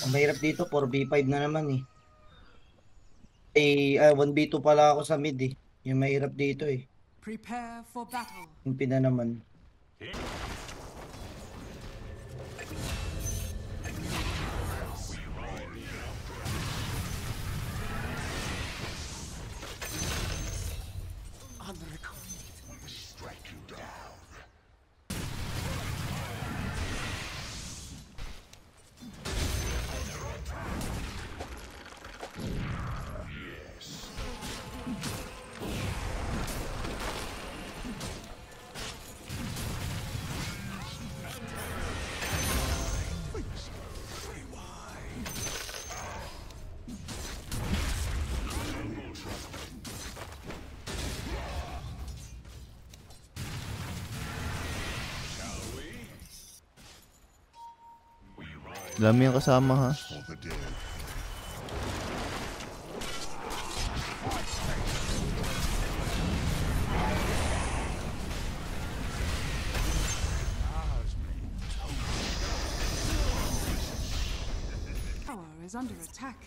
Ang mahirap dito, 4v5 na naman eh. 1v2 pala ako sa mid eh. Yung mahirap dito eh. Prepare for battle. Yung pina naman. Dami yung kasama ha. Tower is under attack.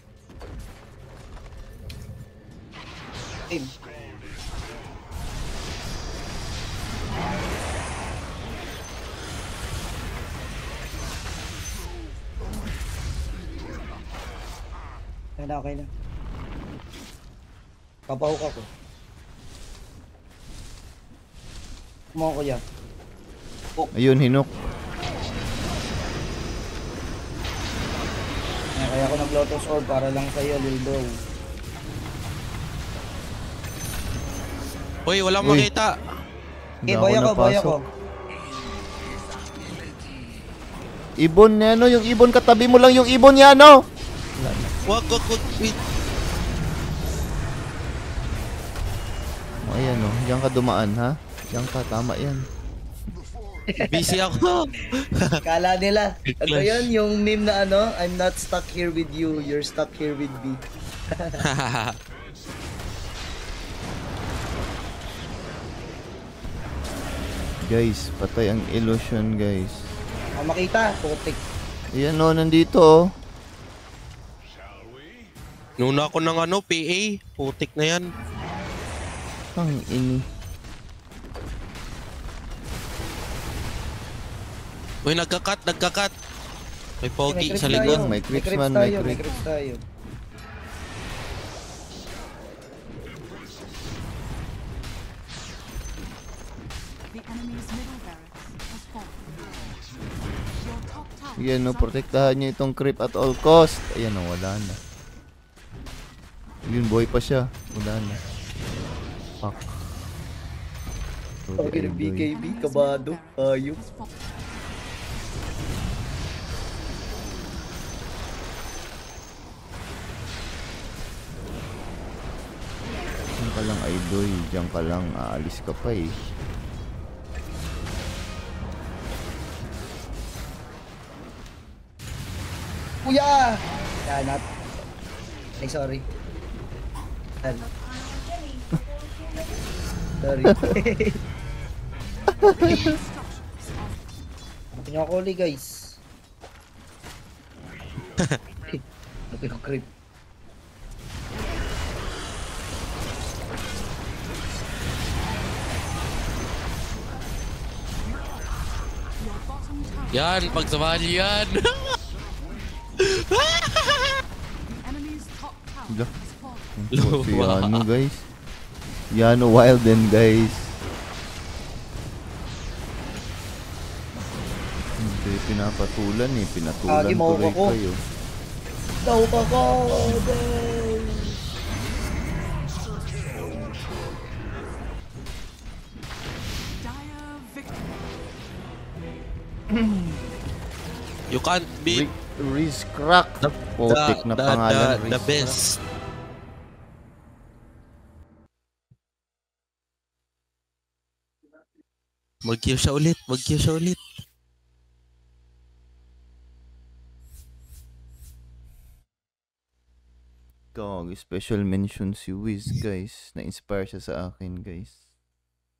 Team. Okay na. Papahuk ako. Kumawa ko dyan. Ayun, hinok. Kaya ako nag-lotus orb para lang sa'yo, lil bro. Uy, walang makita. Hindi Boy ako. napasok. Ibon na ano, yung ibon katabi mo lang yung ibon niya ano. Wag. Wait. Oh, ayan oh, diyan ka dumaan ha. Diyan ka, tama yan. Busy ako. Kala nila, ano yun, yung meme na ano, I'm not stuck here with you, you're stuck here with me. Guys, patay ang illusion guys. Makita, putik. Ayan oh, nandito oh. Nuna ako ng ano, PA. Putik na yan. Ang ini. Uy, nagkakat. May pogi May sa creeps likod. May creeps man, tayo, may may creeps. creeps tayo. The enemy's middle barracks has fallen. Your top tower Ayan oh, is under protektahan nyo itong creep at all cost. Ayan oh, wala na. Yun, buhay pa siya. Wala na. Fuck. Okay, ng BKB, kabado, ayun. has fallen. Diyan ka lang, Idoy. Diyan ka lang, aalis ka pa eh. Kuya! Yanat. Ay, sorry. Sorry. Natin yung kuli, guys. Natin yung creep. Your bottom tower. Yan, pagsabali yan. The enemy's top tower Wala. has fallen. Si Yano guys. Yano wild din guys. Hindi pinapatulan eh. Pinatulan Agi, mauka tuloy ko. kayo. Daw ka ko, guys! Dire victory. You can't beat Riz crack. Potik na pangalan. the Riz best. Mag-Q siya ulit. Dog, special mention si Wiz guys. Na-inspire siya sa akin guys.